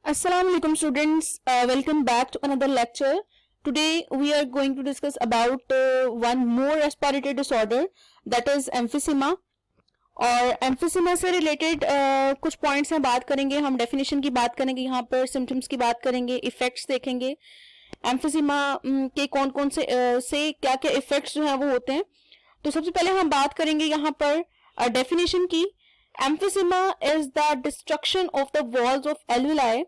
Assalamu alaikum students, welcome back to another lecture. Today we are going to discuss about one more respiratory disorder, that is emphysema. और emphysema से related कुछ points में बात करेंगे, हम definition की बात करेंगे, यहाँ पर symptoms की बात करेंगे, effects देखेंगे, emphysema के कौन कौन से क्या क्या effects जो हैं वो होते हैं. तो सबसे पहले हम बात करेंगे यहाँ पर definition की. Emphysema is the destruction of the walls of alveoli.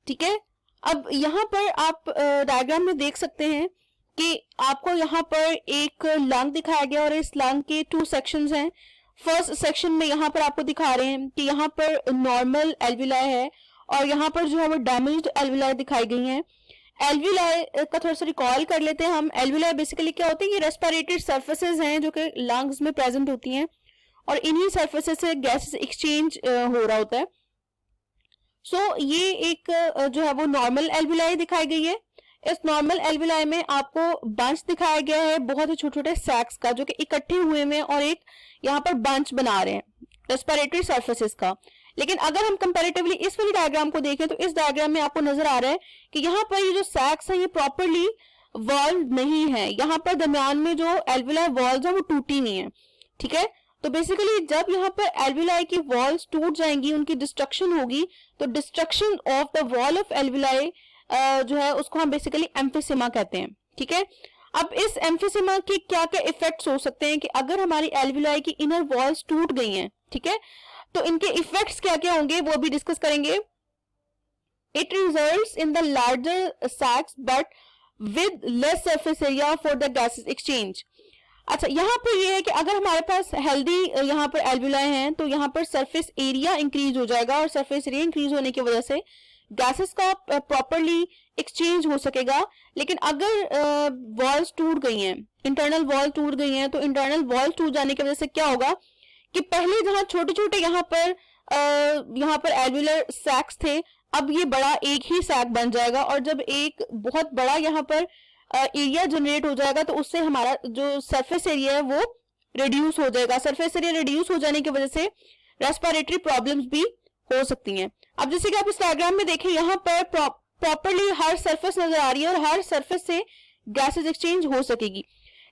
ठीक है. अब यहाँ पर आप डायग्राम में देख सकते हैं कि आपको यहाँ पर एक लंग दिखाया गया और इस लंग के 2 सेक्शंस हैं. फर्स्ट सेक्शन में यहाँ पर आपको दिखा रहे हैं कि यहाँ पर नॉर्मल एल्विलाई है और यहाँ पर जो है वो डैमेज्ड एल्विलाई दिखाई गई हैं. एल्विलाई का थोड़ा सा रिकॉल कर लेते हैं हम. एल्विलाई बेसिकली क्या होते हैं? ये रेस्पिरेटरी सर्फेसेस हैं जो कि लंग्स में प्रेजेंट होती हैं और इन्हीं सर्फेसेस से गैसेस एक्सचेंज हो रहा होता है. ये एक जो है वो नॉर्मल एल्विलाई दिखाई गई है. इस नॉर्मल एल्विलाई में आपको बंच दिखाया गया है बहुत ही छोटे छोटे सैक्स का जो कि इकट्ठे हुए में और एक यहाँ पर बंच बना रहे हैं रेस्पिरेटरी सर्फेसेस का. लेकिन अगर हम कंपैरेटिवली इस वाली डायग्राम को देखें तो इस डायग्राम में आपको नजर आ रहा है कि यहाँ पर ये जो सैक्स हैं ये प्रॉपरली वॉल्व नहीं है. यहाँ पर दरमियान में जो एल्विलाई वॉल्व है वो टूटी नहीं है. ठीक है. तो बेसिकली जब यहाँ पर एल्विलाई की वॉल्स टूट जाएंगी, उनकी डिस्ट्रक्शन होगी, तो destruction of the wall of alveoli जो है उसको हम बेसिकली एम्फिसेमा कहते हैं. ठीक है. अब इस एम्फिसेमा के क्या क्या इफेक्ट्स हो सकते हैं कि अगर हमारी एल्विलाई की इनर वॉल्स टूट गई हैं, ठीक है, तो इनके इफेक्ट्स क्या क्या होंगे वो भी डिस्कस करेंगे. It results in the larger sacs but with less surface area for the gases exchange. अच्छा, यहाँ पर ये है कि अगर हमारे पास हेल्दी यहाँ पर एल्विलाई हैं तो यहाँ पर सरफेस एरिया इंक्रीज हो जाएगा और सरफेस एरिया इंक्रीज होने की वजह से गैसेस का प्रॉपरली एक्सचेंज हो सकेगा. लेकिन अगर वॉल्स टूट गई हैं, इंटरनल वॉल टूट गई हैं, तो इंटरनल वॉल टूट जाने की वजह से क्या होगा कि पहले जहां छोटे छोटे यहाँ पर एल्विलर सैक्स थे, अब ये बड़ा एक ही सैक बन जाएगा और जब एक बहुत बड़ा यहाँ पर एरिया जनरेट हो जाएगा तो उससे हमारा जो सरफेस एरिया है वो रिड्यूस हो जाएगा. सरफेस एरिया रिड्यूस हो जाने की वजह से रेस्पिरेटरी प्रॉब्लम्स भी हो सकती हैं. अब जैसे कि आप इस डायग्राम में देखें, यहाँ पर प्रॉपरली हर सरफेस नजर आ रही है और हर सरफेस से गैसेस एक्सचेंज हो सकेगी.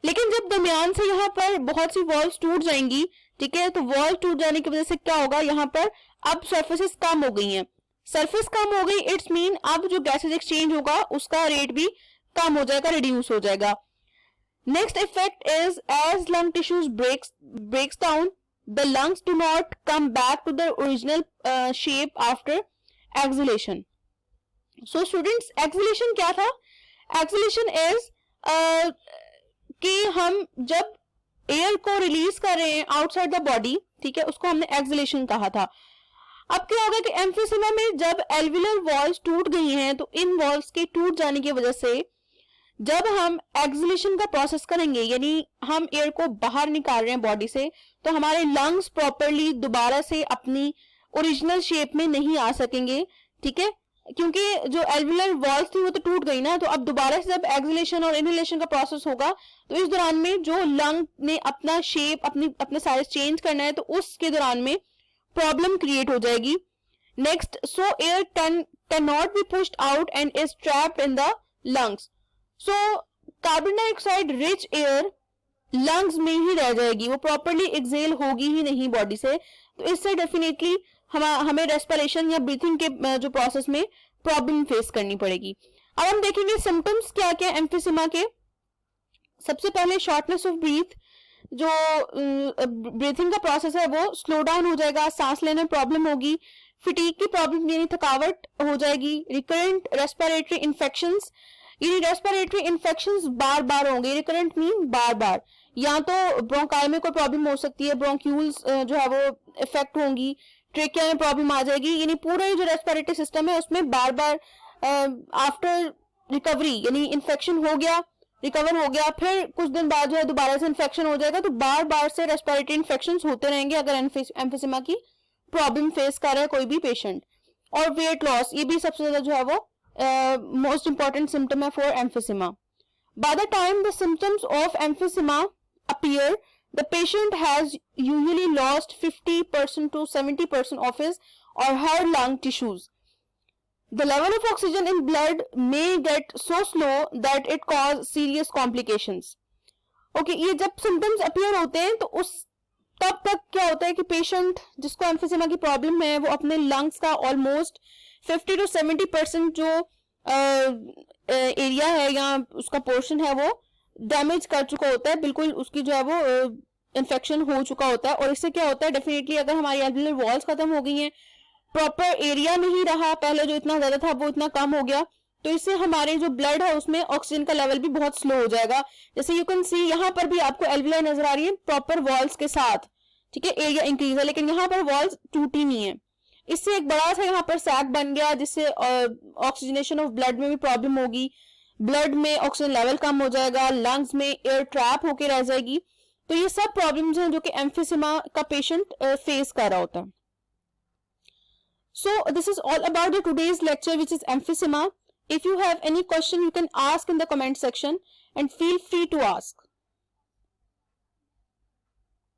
लेकिन जब दरमियान से यहाँ पर बहुत सी वॉल्स टूट जाएंगी, ठीक है, तो वॉल टूट जाने की वजह से क्या होगा, यहाँ पर अब सरफेसेस कम हो गई हैं. सरफेस कम हो गई, इट्स मीन अब जो गैसेस एक्सचेंज होगा उसका रेट भी कम हो जाएगा, रिड्यूस हो जाएगा. Next effect is as lung tissues breaks down the lungs do not come back to the original shape after exhalation. So students, exhalation क्या था? एक्सहेलेशन इज कि हम जब एयर को रिलीज कर रहे हैं आउटसाइड द बॉडी, ठीक है, उसको हमने एक्सहेलेशन कहा था. अब क्या होगा कि एम्फिसेमा में जब एल्विलर वॉल्स टूट गई हैं तो इन वॉल्स के टूट जाने की वजह से जब हम एक्सहेलेशन का प्रोसेस करेंगे, यानी हम एयर को बाहर निकाल रहे हैं बॉडी से, तो हमारे लंग्स प्रॉपरली दोबारा से अपनी ओरिजिनल शेप में नहीं आ सकेंगे. ठीक है, क्योंकि जो एल्विलर वॉल्स थी वो तो टूट गई ना, तो अब दोबारा से जब एक्सहेलेशन और इनहेलेशन का प्रोसेस होगा तो इस दौरान में जो लंग ने अपना शेप अपना साइज चेंज करना है तो उसके दौरान में प्रॉब्लम क्रिएट हो जाएगी. Next, so air can not be pushed out and is trapped in the lungs. So carbon dioxide rich air lungs में ही रह जाएगी, वो प्रॉपरली एक्सेल होगी ही नहीं बॉडी से. तो इससे डेफिनेटली हमें रेस्पिरेशन या ब्रीथिंग के जो प्रोसेस में प्रॉब्लम फेस करनी पड़ेगी. अब हम देखेंगे सिम्टम्स क्या क्या एम्फिसेमा के. सबसे पहले शॉर्टनेस ऑफ ब्रीथ, जो ब्रीथिंग का प्रोसेस है वो स्लो डाउन हो जाएगा, सांस लेने में प्रॉब्लम होगी, फिटीग की प्रॉब्लम यानी थकावट हो जाएगी, रिकरेंट रेस्पिरेटरी इन्फेक्शंस, यानी रेस्पिरेटरी इन्फेक्शंस बार बार होंगे. रिकरेंट मीन बार बार, या तो ब्रोंकाई में कोई प्रॉब्लम हो सकती है, ब्रोंक्यूल्स जो है वो इफेक्ट होंगी, ट्रेकिया में प्रॉब्लम आ जाएगी, यानी पूरा जो रेस्पिरेटरी सिस्टम है उसमें बार बार आफ्टर रिकवरी, यानी इन्फेक्शन हो गया, रिकवर हो गया, फिर कुछ दिन बाद जो है दोबारा से इन्फेक्शन हो जाएगा, तो बार बार से रेस्पिरेटरी इन्फेक्शंस होते रहेंगे अगर एम्फिसेमा की प्रॉब्लम फेस कर रहा है कोई भी पेशेंट. और वेट लॉस, ये भी सबसे ज्यादा जो है वो most important symptom है for emphysema. By the time the symptoms of emphysema appear, the patient has usually lost 50% to 70% of his or her lung tissues. The level of oxygen in blood may get so slow that it cause serious complications. Okay, ये जब symptoms appear होते हैं तो उस तब तक क्या होता है कि पेशेंट जिसको एम्फिसिमा की प्रॉब्लम है वो अपने लंग्स का ऑलमोस्ट 50 to 70% जो एरिया है या उसका पोर्शन है वो डैमेज कर चुका होता है, बिल्कुल उसकी जो है वो इन्फेक्शन हो चुका होता है। और इससे क्या होता है, डेफिनेटली अगर हमारी एल्वियोलर वॉल्स खत्म हो गई हैं, प्रॉपर एरिया नहीं रहा, पहले जो इतना ज्यादा था वो इतना कम हो गया, तो इससे हमारे जो ब्लड है उसमें ऑक्सीजन का लेवल भी बहुत स्लो हो जाएगा। जैसे यू कैन सी यहाँ पर भी आपको एल्वियोलाई नजर आ रही है प्रॉपर वॉल्स के साथ, ठीक है, एरिया इंक्रीज है, लेकिन यहाँ पर वॉल्स टूटी नहीं है। इससे एक बड़ा सा यहाँ पर सैक बन गया जिससे ऑक्सीजनेशन ऑफ ब्लड में भी प्रॉब्लम होगी, ब्लड में ऑक्सीजन लेवल कम हो जाएगा, लंग्स में एयर ट्रैप होके रह जाएगी। तो ये सब प्रॉब्लम्स हैं जो कि एम्फिसिमा का पेशेंट फेस कर रहा होता है। So this is all about the today's lecture, which is emphysema. If you have any question, you can ask in the comment section and feel free to ask.